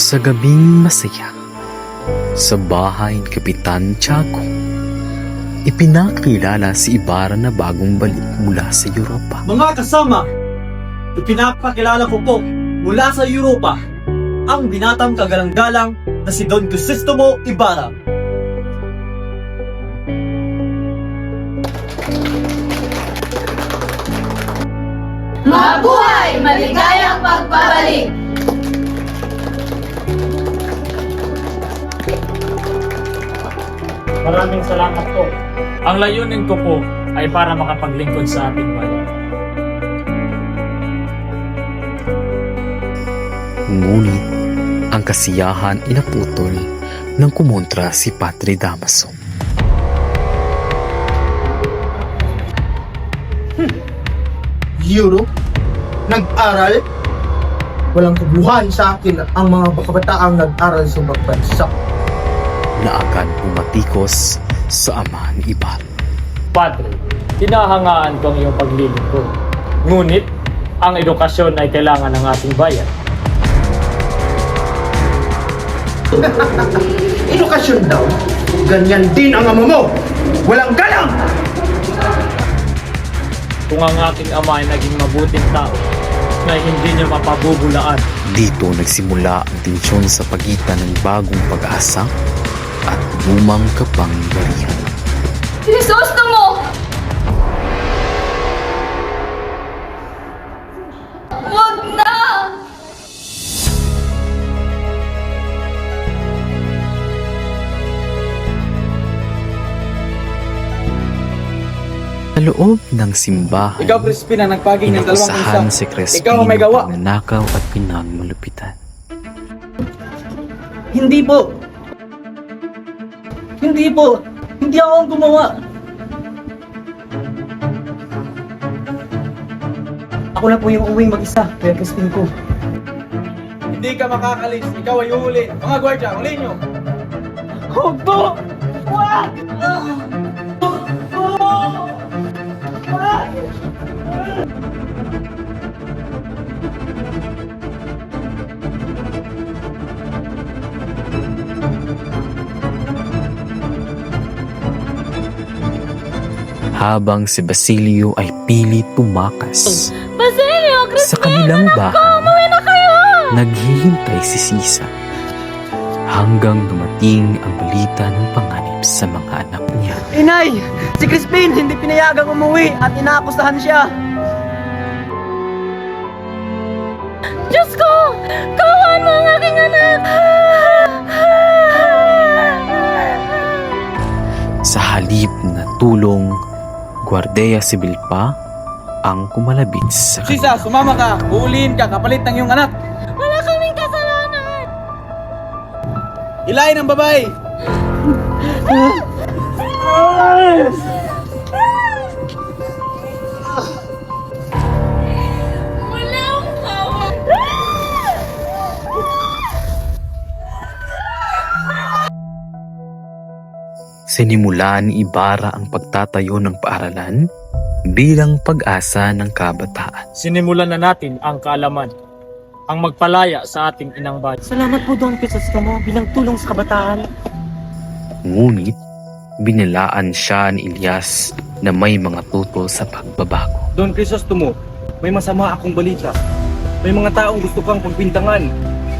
Sa gabing masaya, sa bahay ni Kapitan Tiago, ipinakilala si Ibarra na bagong balik mula sa Europa. Mga kasama, ipinapakilala ko po mula sa Europa ang binatang kagalang-galang na si Don Crisostomo Ibarra. Mabuhay! Maligayang pagbabalik! Maraming salamat po. Ang layunin ko po ay para makapaglingkod sa ating bayan. Ngunit ang kasiyahan inaputol ng kumontra si Padre Damaso. Europe? Nag-aral? Walang kabuhan sa akin ang mga kabataang nag-aral sa ibang bansa. Na agad pumatikos sa ama ni Ibarra. Padre, hinahangaan ko ang iyong paglilingkod. Ngunit, ang edukasyon ay kailangan ng ating bayan. Edukasyon daw, ganyan din ang ama mo! Walang galang! Kung ang aking ama ay naging mabuting tao, na hindi niya mapabubulaan. Dito nagsimula ang tensyon sa pagitan ng bagong pag-asa at lumang kapangyarihan. Crisostomo! Wag na! Sa loob ng simbahan, Ikaw, Crispin, ang nagpaging ng dalawang inakusahan isa. si Crespin Ikaw ang may gawa. ng nanakaw at pinagmalupitan. Hindi po! Hindi po! Hindi ako ang gumawa! Ako na po yung uwing mag-isa, kaya Crispin ko. Hindi ka makakalis. Ikaw ay uhuli. Mga gwardya, huli nyo. Huwag po! Wag! Habang si Basilio ay pilit tumakas Basilio! sa kanilang bahay, naghihintay si Sisa hanggang dumating ang balita ng panganib sa mga anak niya. Inay! Si Crispin hindi pinayagang umuwi at inaakusahan siya! Diyos ko! Kawan mo ang aking anak! Sa halip na tulong, Guardia Sibil pa ang kumalabit sa Sisa, kanila. sumama ka. Uhulihin ka, kapalit ng iyong anak. Wala kaming kasalanan! Hilahin ang babae. Wala akong kawan! Sinimulan ni Ibarra ang pagtatayo ng paaralan bilang pag-asa ng kabataan. Sinimulan na natin ang kaalaman, ang magpalaya sa ating inang bayan. Salamat po Don Crisostomo bilang tulong sa kabataan. Ngunit, binilaan siya ni Elias na may mga tutol sa pagbabago. Don Crisostomo, may masama akong balita. May mga taong gusto kang pagbintangan.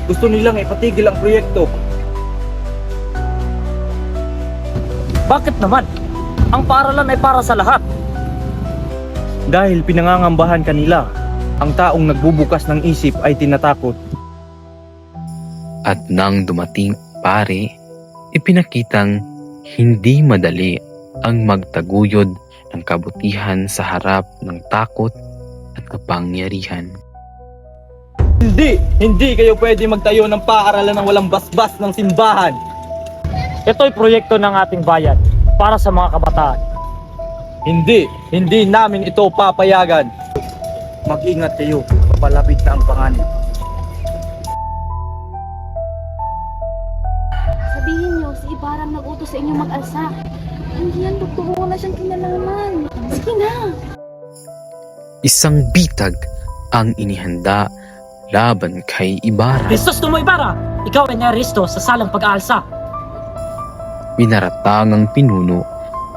Gusto nilang ipatigil ang proyekto. Bakit naman? Ang paaralan ay para sa lahat. Dahil pinangangambahan kanila, ang taong nagbubukas ng isip ay tinatakot. At nang dumating pare, ipinakitang hindi madali ang magtaguyod ng kabutihan sa harap ng takot at kapangyarihan. Hindi kayo pwede magtayo ng paaralan ng walang basbas ng simbahan. Ito'y proyekto ng ating bayan para sa mga kabataan. Hindi namin ito papayagan. Mag-ingat kayo, papalapit na ang panganib. Sabihin niyo, si Ibarra ang nag-utos sa inyo mag-alsa. Hindi yan, totoo na siyang kinalaman. Sige na! Isang bitag ang inihanda laban kay Ibarra. Crisostomo Ibarra, ikaw ay naresto sa salang pag-aalsa. Pinaratangang pinuno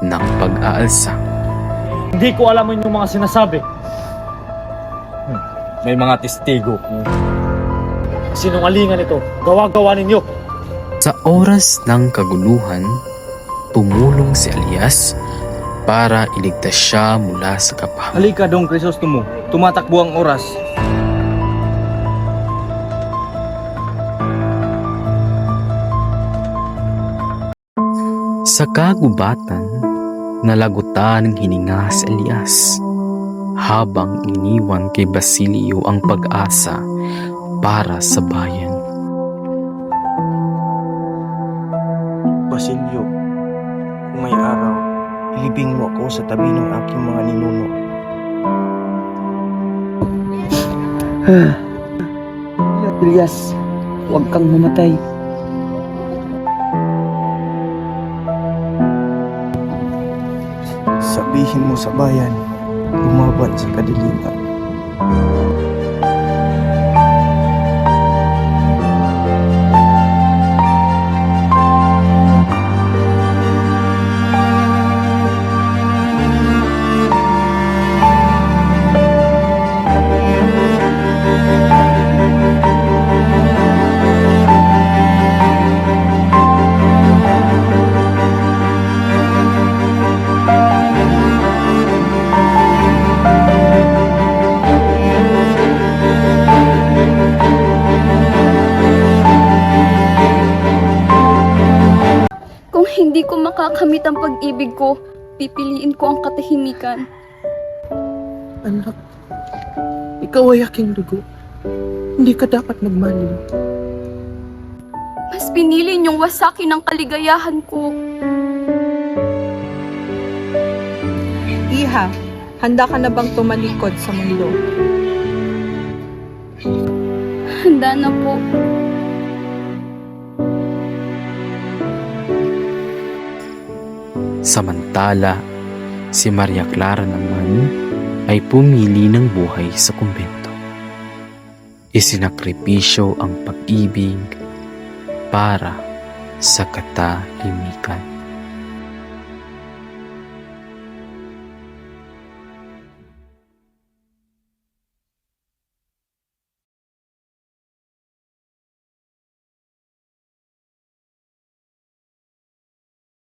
ng pag-aalsa. Hindi ko alam yung mga sinasabi. May mga testigo. Sinungalingan ito. Gawa-gawa ninyo. Sa oras ng kaguluhan, tumulong si Elias para iligtas siya mula sa kapahamakan. Halika dong, Crisostomo. Tumatakbo ang oras. Sa kagubatan, nalagutan ng hininga si Elias habang iniwan kay Basilio ang pag-asa para sa bayan. Basilio, kung may araw, ilibing mo ako sa tabi ng aking mga ninuno. Elias, huwag kang mamatay. Sabihin mo sa bayan, lumaban sa kadiliman. Kung hindi ko makakamit ang pag-ibig ko, pipiliin ko ang katahimikan. Anak, ikaw ay aking dugo. Hindi ka dapat magmaliw. Mas pinili niyong wasakin ang kaligayahan ko. Iha, handa ka na bang tumalikod sa mundo? Handa na po. Samantala, si Maria Clara naman ay pumili ng buhay sa kumbento. Isinakripisyo ang pag-ibig para sa katahimikan.